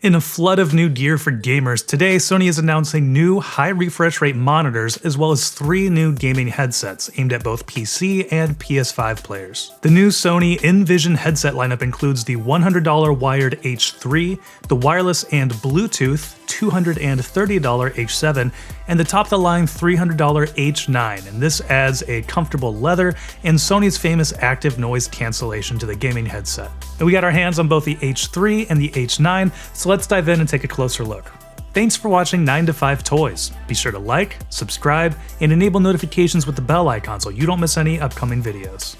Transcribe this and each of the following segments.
In a flood of new gear for gamers, today Sony is announcing new high refresh rate monitors as well as 3 new gaming headsets aimed at both PC and PS5 players. The new Sony Invision headset lineup includes the $100 wired H3, the wireless and Bluetooth $230 H7, and the top-of-the-line $300 H9, and this adds a comfortable leather and Sony's famous active noise cancellation to the gaming headset. And we got our hands on both the H3 and the H9, so let's dive in and take a closer look. Thanks for watching 9 to 5 Toys. Be sure to like, subscribe, and enable notifications with the bell icon so you don't miss any upcoming videos.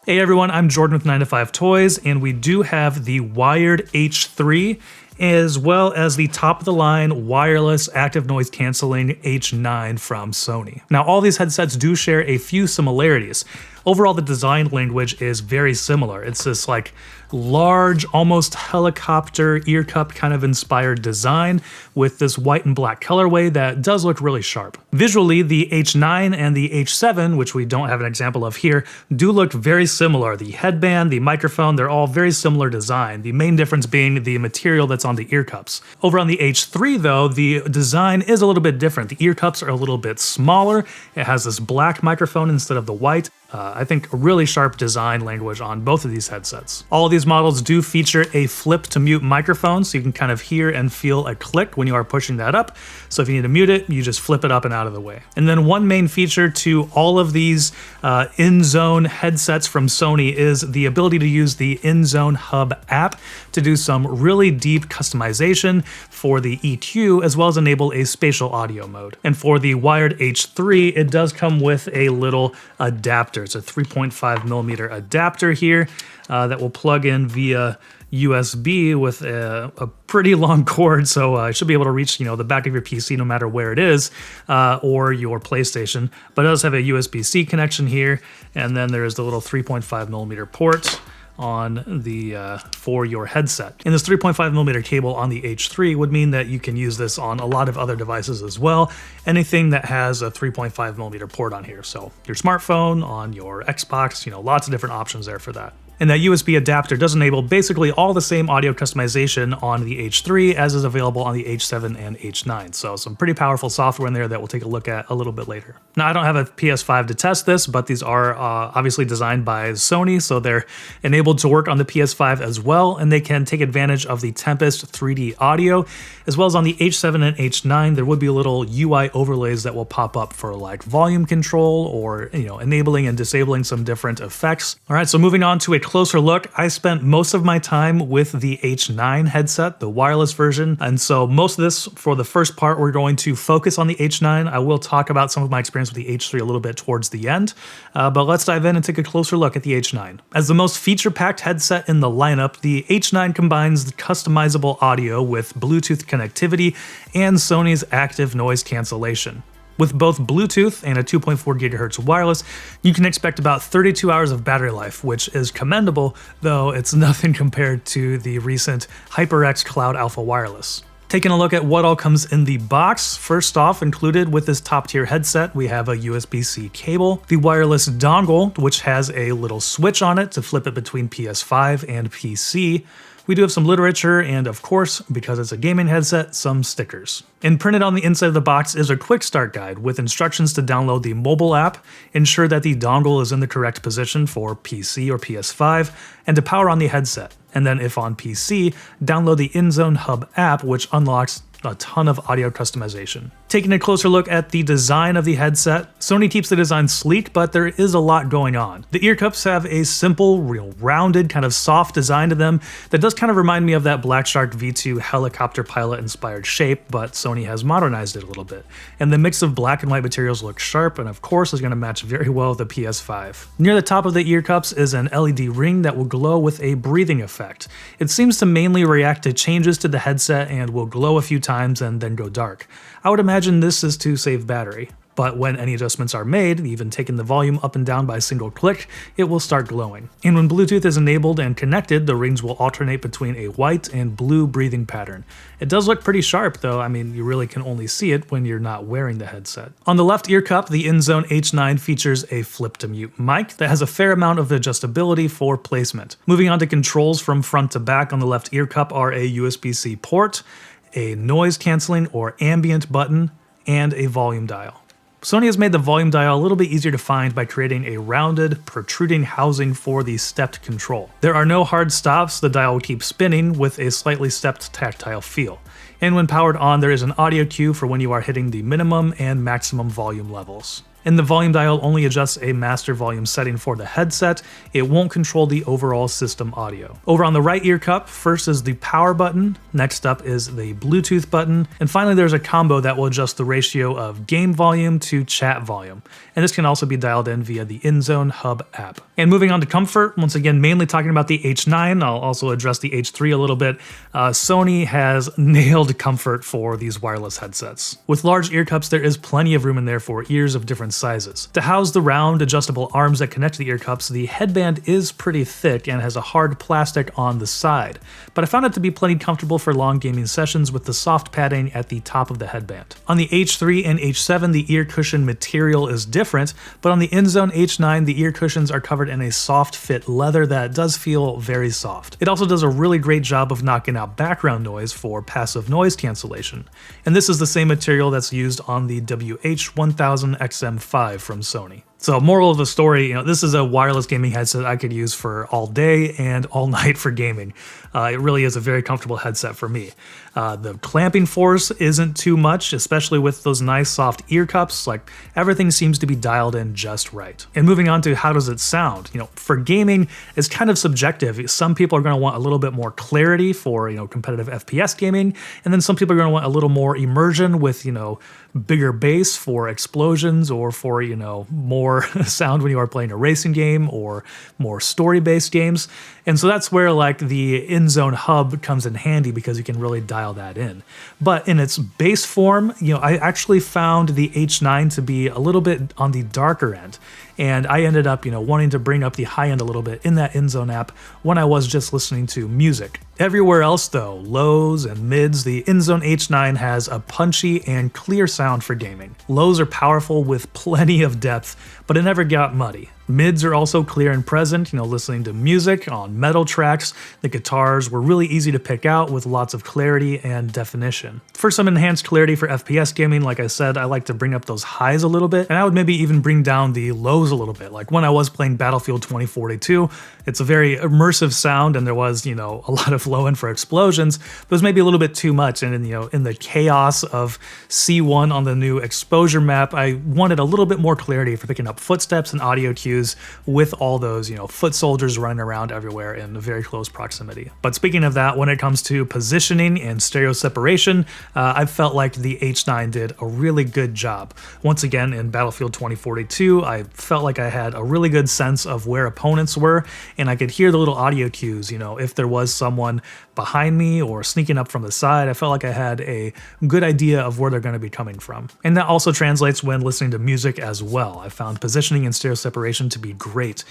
Hey everyone, I'm Jordan with 9 to 5 Toys, and we do have the wired H3 as well as the top-of-the-line wireless active noise canceling H9 from Sony. Now, all these headsets do share a few similarities. Overall, the design language is very similar. It's this like large, almost helicopter ear cup kind of inspired design with this white and black colorway that does look really sharp. Visually, the H9 and the H7, which we don't have an example of here, do look very similar. The headband, the microphone, they're all very similar design. The main difference being the material that's on the ear cups. Over on the H3 though, the design is a little bit different. The ear cups are a little bit smaller. It has this black microphone instead of the white. I think a really sharp design language on both of these headsets. All of these models do feature a flip to mute microphone, so you can kind of hear and feel a click when you are pushing that up. So if you need to mute it, you just flip it up and out of the way. And then one main feature to all of these Inzone headsets from Sony is the ability to use the Inzone Hub App to do some really deep customization for the EQ, as well as enable a spatial audio mode. And for the wired H3, it does come with a little adapter. It's a 3.5mm adapter here that will plug in via USB with a pretty long cord, so it should be able to reach the back of your PC no matter where it is, or your PlayStation. But it does have a USB-C connection here, and then there's the little 3.5mm port on the for your headset. And this 3.5mm cable on the H3 would mean that you can use this on a lot of other devices as well. Anything that has a 3.5mm port on here. So your smartphone, on your Xbox, lots of different options there for that. And that USB adapter does enable basically all the same audio customization on the H3 as is available on the H7 and H9. So some pretty powerful software in there that we'll take a look at a little bit later. Now, I don't have a PS5 to test this, but these are obviously designed by Sony, so they're enabled to work on the PS5 as well, and they can take advantage of the Tempest 3D audio, as well as on the H7 and H9, there would be little UI overlays that will pop up for like volume control or enabling and disabling some different effects. All right, so moving on to a closer look, I spent most of my time with the H9 headset, the wireless version, and so most of this, for the first part, we're going to focus on the H9. I will talk about some of my experience with the H3 a little bit towards the end, but let's dive in and take a closer look at the H9. As the most feature-packed headset in the lineup, the H9 combines the customizable audio with Bluetooth connectivity and Sony's active noise cancellation. With both Bluetooth and a 2.4 GHz wireless, you can expect about 32 hours of battery life, which is commendable, though it's nothing compared to the recent HyperX Cloud Alpha wireless. Taking a look at what all comes in the box, first off, included with this top-tier headset, we have a USB-C cable, the wireless dongle, which has a little switch on it to flip it between PS5 and PC. We do have some literature and, of course, because it's a gaming headset, some stickers. And printed on the inside of the box is a quick start guide with instructions to download the mobile app, ensure that the dongle is in the correct position for PC or PS5, and to power on the headset. And then if on PC, download the Inzone Hub App, which unlocks a ton of audio customization. Taking a closer look at the design of the headset, Sony keeps the design sleek, but there is a lot going on. The ear cups have a simple, real rounded, kind of soft design to them that does kind of remind me of that Black Shark V2 helicopter pilot inspired shape, but Sony has modernized it a little bit. And the mix of black and white materials looks sharp and of course is going to match very well with the PS5. Near the top of the ear cups is an LED ring that will glow with a breathing effect. It seems to mainly react to changes to the headset and will glow a few times and then go dark. I would imagine this is to save battery. but when any adjustments are made, even taking the volume up and down by a single click, it will start glowing. And when Bluetooth is enabled and connected, the rings will alternate between a white and blue breathing pattern. It does look pretty sharp though, I mean you really can only see it when you're not wearing the headset. On the left ear cup, the Inzone H3 features a flip to mute mic that has a fair amount of adjustability for placement. Moving on to controls from front to back, on the left ear cup are a USB-C port, a noise cancelling or ambient button, and a volume dial. Sony has made the volume dial a little bit easier to find by creating a rounded, protruding housing for the stepped control. There are no hard stops, the dial will keep spinning with a slightly stepped tactile feel. And when powered on, there is an audio cue for when you are hitting the minimum and maximum volume levels. And the volume dial only adjusts a master volume setting for the headset, it won't control the overall system audio. Over on the right ear cup, first is the power button, next up is the Bluetooth button, and finally there's a combo that will adjust the ratio of game volume to chat volume. And this can also be dialed in via the Inzone Hub app. And moving on to comfort, once again mainly talking about the H3, I'll also address the H3 a little bit. Sony has nailed comfort for these wireless headsets. With large ear cups, there is plenty of room in there for ears of different sizes. To house the round, adjustable arms that connect to the ear cups, the headband is pretty thick and has a hard plastic on the side, but I found it to be plenty comfortable for long gaming sessions with the soft padding at the top of the headband. On the H3 and H7, the ear cushion material is different, but on the Inzone H3, the ear cushions are covered in a soft fit leather that does feel very soft. It also does a really great job of knocking out background noise for passive noise cancellation, and this is the same material that's used on the WH-1000XM5 from Sony. So moral of the story, this is a wireless gaming headset I could use for all day and all night for gaming. It really is a very comfortable headset for me. The clamping force isn't too much, especially with those nice soft ear cups. Like, everything seems to be dialed in just right. And moving on to how does it sound? For gaming, it's kind of subjective. Some people are going to want a little bit more clarity for, competitive FPS gaming, and then some people are going to want a little more immersion with, bigger bass for explosions or for, more sound when you are playing a racing game or more story-based games. And so that's where the Inzone Hub comes in handy, because you can really dial that in. But in its base form, I actually found the H3 to be a little bit on the darker end. And I ended up, wanting to bring up the high end a little bit in that Inzone app when I was just listening to music. Everywhere else though, lows and mids, the Inzone H3 has a punchy and clear sound for gaming. Lows are powerful with plenty of depth, but it never got muddy. Mids are also clear and present, listening to music on metal tracks. The guitars were really easy to pick out with lots of clarity and definition. For some enhanced clarity for FPS gaming, like I said, I like to bring up those highs a little bit, and I would maybe even bring down the lows a little bit. Like when I was playing Battlefield 2042, it's a very immersive sound, and there was, a lot of low end for explosions, but it was maybe a little bit too much. And in the chaos of C1 on the new exposure map, I wanted a little bit more clarity for picking up footsteps and audio cues with all those, foot soldiers running around everywhere in very close proximity. But speaking of that, when it comes to positioning and stereo separation, I felt like the H3 did a really good job. Once again, in Battlefield 2042, I felt like I had a really good sense of where opponents were, and I could hear the little audio cues, if there was someone behind me or sneaking up from the side, I felt like I had a good idea of where they're going to be coming from. And that also translates when listening to music as well. I found positioning and stereo separation to be great.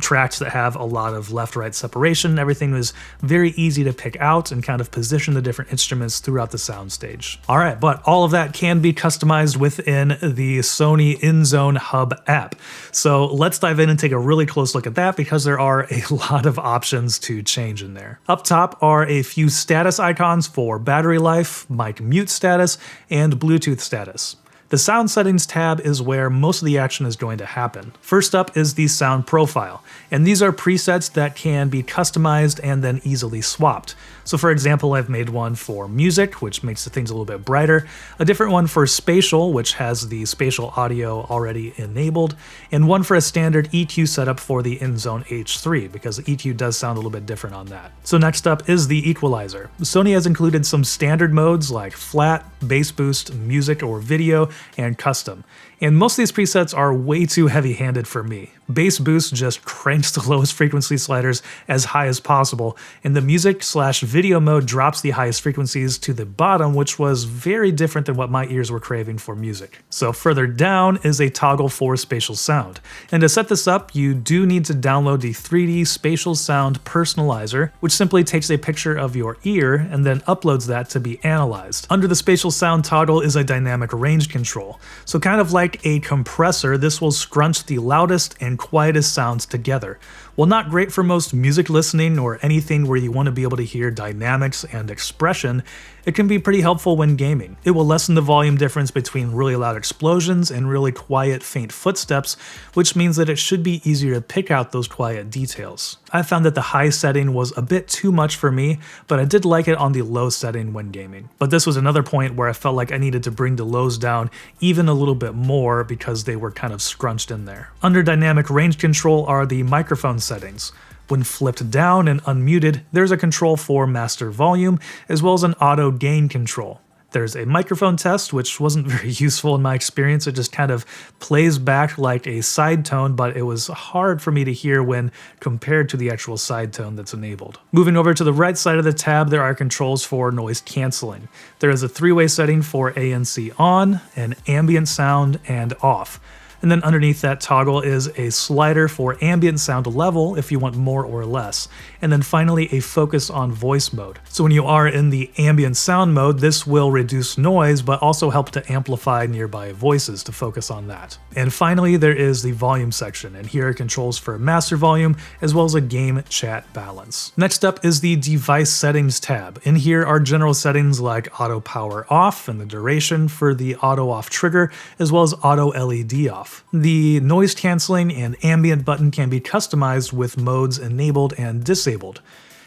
Tracks that have a lot of left-right separation, everything was very easy to pick out and kind of position the different instruments throughout the soundstage. All right, but all of that can be customized within the Sony Inzone Hub app. So let's dive in and take a really close look at that, because there are a lot of options to change in there. Up top are a few status icons for battery life, mic mute status, and Bluetooth status. The sound settings tab is where most of the action is going to happen. First up is the sound profile, and these are presets that can be customized and then easily swapped. So for example, I've made one for music, which makes the things a little bit brighter, a different one for spatial, which has the spatial audio already enabled, and one for a standard EQ setup for the Inzone H3, because the EQ does sound a little bit different on that. So next up is the equalizer. Sony has included some standard modes like flat, bass boost, music or video, and custom. And most of these presets are way too heavy-handed for me. Bass Boost just cranks the lowest frequency sliders as high as possible, and the music/video mode drops the highest frequencies to the bottom, which was very different than what my ears were craving for music. So further down is a toggle for spatial sound. And to set this up, you do need to download the 3D Spatial Sound Personalizer, which simply takes a picture of your ear and then uploads that to be analyzed. Under the spatial sound toggle is a dynamic range control. So kind of like a compressor, this will scrunch the loudest and quietest sounds together. While not great for most music listening or anything where you want to be able to hear dynamics and expression, it can be pretty helpful when gaming. It will lessen the volume difference between really loud explosions and really quiet, faint footsteps, which means that it should be easier to pick out those quiet details. I found that the high setting was a bit too much for me, but I did like it on the low setting when gaming. But this was another point where I felt like I needed to bring the lows down even a little bit more because they were kind of scrunched in there. Under dynamic range control are the microphone settings. When flipped down and unmuted, there's a control for master volume, as well as an auto gain control. There's a microphone test, which wasn't very useful in my experience. It just kind of plays back like a side tone, but it was hard for me to hear when compared to the actual side tone that's enabled. Moving over to the right side of the tab, there are controls for noise canceling. There is a three-way setting for ANC on, and ambient sound, and off. And then underneath that toggle is a slider for ambient sound level if you want more or less. And then finally a focus on voice mode. So when you are in the ambient sound mode, this will reduce noise but also help to amplify nearby voices to focus on that. And finally there is the volume section, and here are controls for master volume as well as a game chat balance. Next up is the device settings tab. In here are general settings like auto power off and the duration for the auto off trigger, as well as auto LED off. The noise canceling and ambient button can be customized with modes enabled and disabled.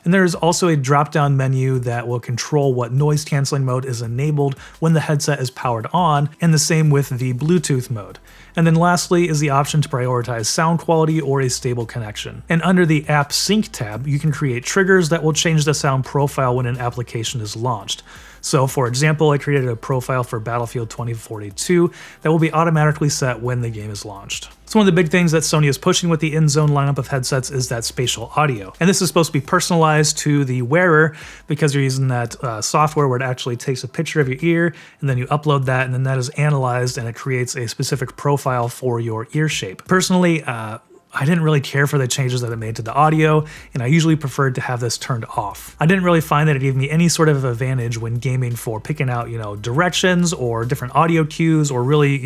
And there is also a drop-down menu that will control what noise canceling mode is enabled when the headset is powered on, and the same with the Bluetooth mode. And then lastly is the option to prioritize sound quality or a stable connection. And under the App Sync tab, you can create triggers that will change the sound profile when an application is launched. So for example, I created a profile for Battlefield 2042 that will be automatically set when the game is launched. So one of the big things that Sony is pushing with the Inzone lineup of headsets is that spatial audio. And this is supposed to be personalized to the wearer because you're using that software where it actually takes a picture of your ear and then you upload that, and then that is analyzed and it creates a specific profile for your ear shape. Personally, I didn't really care for the changes that it made to the audio, and I usually preferred to have this turned off. I didn't really find that it gave me any sort of advantage when gaming for picking out, directions or different audio cues, or really,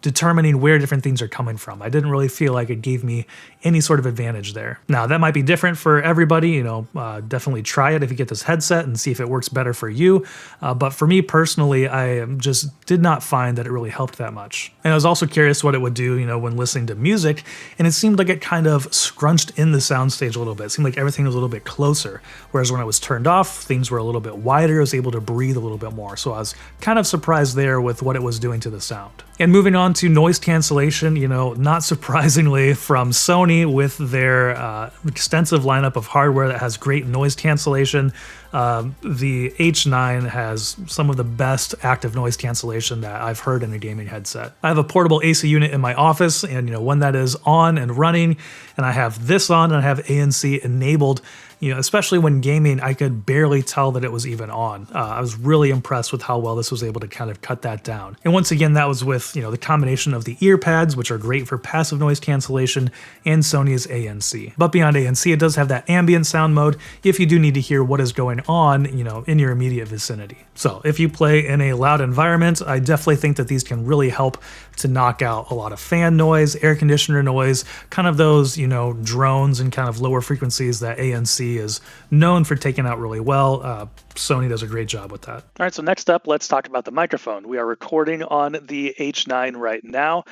determining where different things are coming from. I didn't really feel like it gave me any sort of advantage there. Now, that might be different for everybody, definitely try it if you get this headset and see if it works better for you. But for me personally, I just did not find that it really helped that much. And I was also curious what it would do, when listening to music. And it seemed like it kind of scrunched in the soundstage a little bit. It seemed like everything was a little bit closer. Whereas when I was turned off, things were a little bit wider. I was able to breathe a little bit more. So I was kind of surprised there with what it was doing to the sound. And moving on to noise cancellation, not surprisingly from Sony with their extensive lineup of hardware that has great noise cancellation, the H3 has some of the best active noise cancellation that I've heard in a gaming headset. I have a portable AC unit in my office, and when that is on and running, and I have this on and I have ANC enabled, especially when gaming, I could barely tell that it was even on. I was really impressed with how well this was able to kind of cut that down. And once again, that was with, the combination of the ear pads, which are great for passive noise cancellation, and Sony's ANC. But beyond ANC, it does have that ambient sound mode if you do need to hear what is going on, in your immediate vicinity. So if you play in a loud environment, I definitely think that these can really help to knock out a lot of fan noise, air conditioner noise, kind of those, drones and kind of lower frequencies that ANC is known for taking out really well. Sony does a great job with that. All right, so next up, let's talk about the microphone. We are recording on the H3 right now.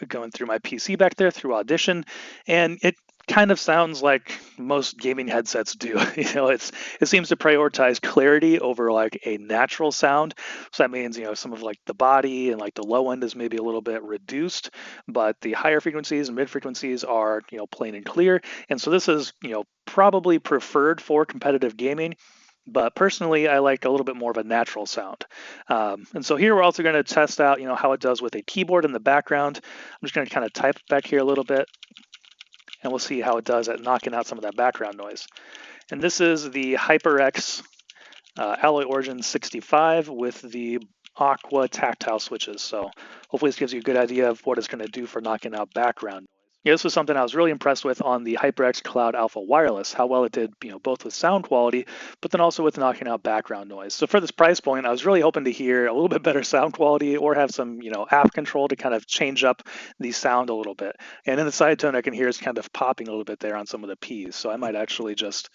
Going through my PC back there through Audition, and it kind of sounds like most gaming headsets do. It seems to prioritize clarity over like a natural sound. So that means, some of like the body and like the low end is maybe a little bit reduced, but the higher frequencies and mid frequencies are, plain and clear. And so this is, probably preferred for competitive gaming. But personally, I like a little bit more of a natural sound. And so here we're also going to test out, how it does with a keyboard in the background. I'm just going to kind of type back here a little bit, and we'll see how it does at knocking out some of that background noise. And this is the HyperX Alloy Origin 65 with the Aqua tactile switches. So hopefully this gives you a good idea of what it's going to do for knocking out background. Yeah, this was something I was really impressed with on the HyperX Cloud Alpha Wireless, how well it did, both with sound quality, but then also with knocking out background noise. So for this price point, I was really hoping to hear a little bit better sound quality or have some, app control to kind of change up the sound a little bit. And in the side tone, I can hear it's kind of popping a little bit there on some of the P's. So I might actually just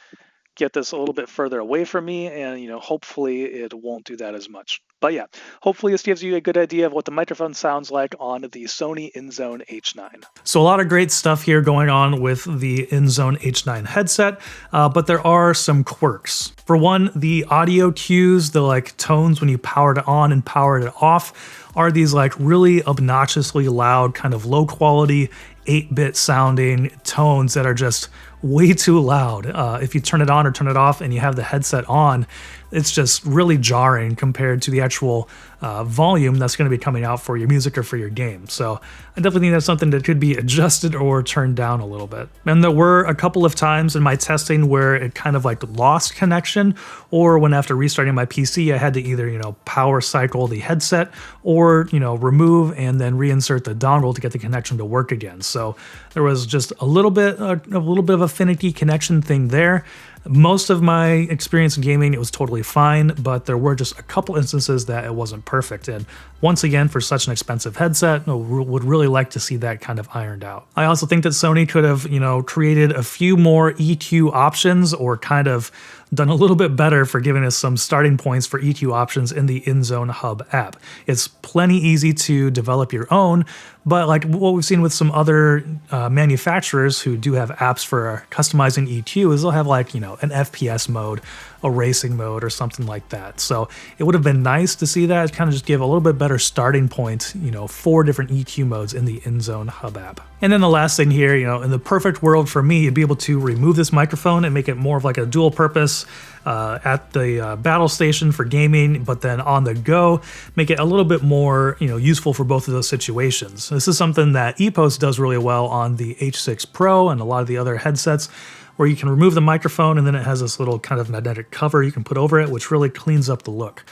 get this a little bit further away from me, and hopefully it won't do that as much. But yeah, hopefully this gives you a good idea of what the microphone sounds like on the Sony Inzone H9. So a lot of great stuff here going on with the Inzone H9 headset, but there are some quirks. For one, the audio cues, the tones when you power it on and power it off, are these really obnoxiously loud, kind of low quality, 8-bit sounding tones that are just way too loud. If you turn it on or turn it off and you have the headset on, it's just really jarring compared to the actual volume that's going to be coming out for your music or for your game. So I definitely think that's something that could be adjusted or turned down a little bit. And there were a couple of times in my testing where it kind of lost connection, or when after restarting my PC, I had to either, power cycle the headset or, remove and then reinsert the dongle to get the connection to work again. So there was just a little bit of a finicky connection thing there. Most of my experience in gaming, it was totally fine, but there were just a couple instances that it wasn't perfect. And once again, for such an expensive headset, I would really like to see that kind of ironed out. I also think that Sony could have, created a few more EQ options, or kind of done a little bit better for giving us some starting points for EQ options in the Inzone Hub app. It's plenty easy to develop your own, but what we've seen with some other manufacturers who do have apps for customizing EQ is they'll have an FPS mode, a racing mode, or something like that. So it would have been nice to see that kind of just give a little bit better starting point, 4 different EQ modes in the Inzone Hub app. And then the last thing here, in the perfect world for me, you'd be able to remove this microphone and make it more of a dual purpose at the battle station for gaming, but then on the go, make it a little bit more, useful for both of those situations. This is something that EPOS does really well on the H6 Pro and a lot of the other headsets, where you can remove the microphone and then it has this little kind of magnetic cover you can put over it, which really cleans up the look.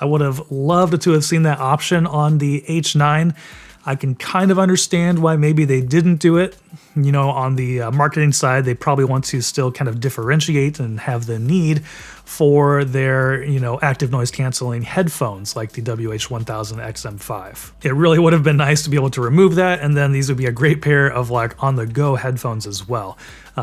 I would have loved to have seen that option on the H9. I can kind of understand why maybe they didn't do it. On the marketing side, they probably want to still kind of differentiate and have the need for their, active noise canceling headphones like the WH-1000 XM5. It really would have been nice to be able to remove that, and then these would be a great pair of on-the-go headphones as well,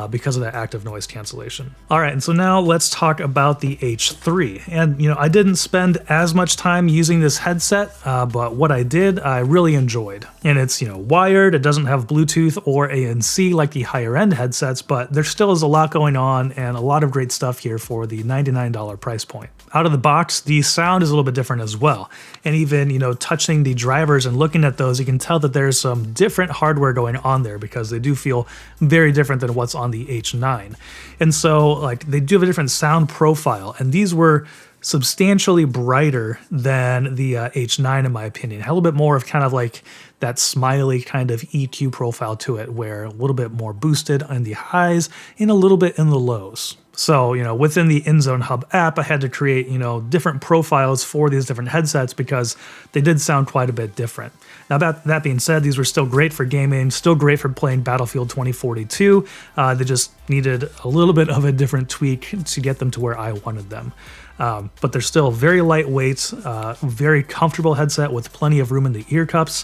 because of that active noise cancellation. All right, and so now let's talk about the H3. And, I didn't spend as much time using this headset, but what I did, I really enjoyed. And it's, wired, it doesn't have Bluetooth or ANC like the higher end headsets, but there still is a lot going on and a lot of great stuff here for the $99 price point. Out of the box, the sound is a little bit different as well. And even, touching the drivers and looking at those, you can tell that there's some different hardware going on there, because they do feel very different than what's on the H9. And so they do have a different sound profile, and these were substantially brighter than the H9 in my opinion. It had a little bit more of kind of that smiley kind of EQ profile to it, where a little bit more boosted in the highs and a little bit in the lows. So, within the Inzone Hub app, I had to create, different profiles for these different headsets because they did sound quite a bit different. Now, that being said, these were still great for gaming, still great for playing Battlefield 2042. They just needed a little bit of a different tweak to get them to where I wanted them. But they're still very lightweight, very comfortable headset with plenty of room in the ear cups.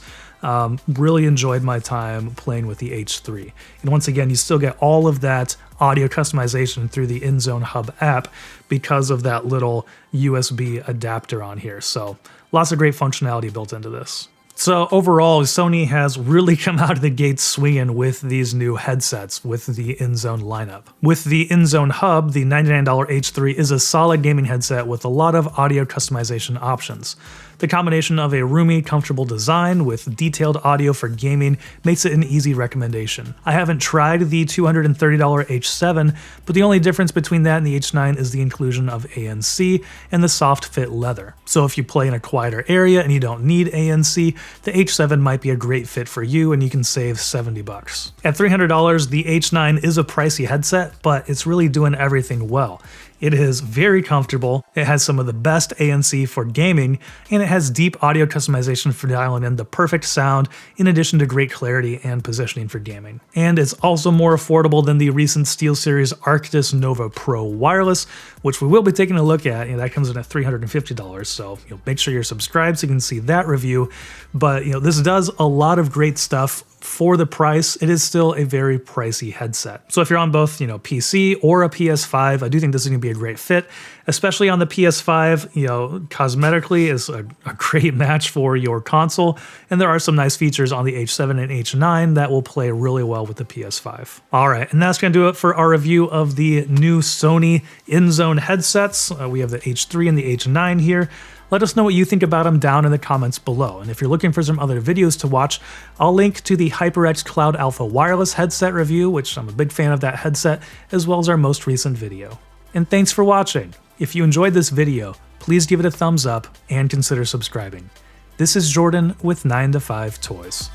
Really enjoyed my time playing with the H3. And once again, you still get all of that audio customization through the Inzone Hub app because of that little USB adapter on here. So lots of great functionality built into this. So overall, Sony has really come out of the gates swinging with these new headsets with the Inzone lineup. With the Inzone Hub, the $99 H3 is a solid gaming headset with a lot of audio customization options. The combination of a roomy, comfortable design with detailed audio for gaming makes it an easy recommendation. I haven't tried the $230 H7, but the only difference between that and the H9 is the inclusion of ANC and the soft fit leather. So if you play in a quieter area and you don't need ANC, the H7 might be a great fit for you and you can save $70. At $300, the H9 is a pricey headset, but it's really doing everything well. It is very comfortable, it has some of the best ANC for gaming, and it has deep audio customization for dialing in the perfect sound, in addition to great clarity and positioning for gaming. And it's also more affordable than the recent SteelSeries Arctis Nova Pro Wireless, which we will be taking a look at. That comes in at $350, so make sure you're subscribed so you can see that review. But this does a lot of great stuff. For the price, it is still a very pricey headset. So if you're on both, PC or a PS5, I do think this is going to be a great fit, especially on the PS5. Cosmetically is a great match for your console, and there are some nice features on the H7 and H9 that will play really well with the PS5. All right, and that's going to do it for our review of the new Sony Inzone headsets. We have the H3 and the H9 here. Let us know what you think about them down in the comments below. And if you're looking for some other videos to watch, I'll link to the HyperX Cloud Alpha wireless headset review, which I'm a big fan of that headset, as well as our most recent video. And thanks for watching. If you enjoyed this video, please give it a thumbs up and consider subscribing. This is Jordan with 9to5 Toys.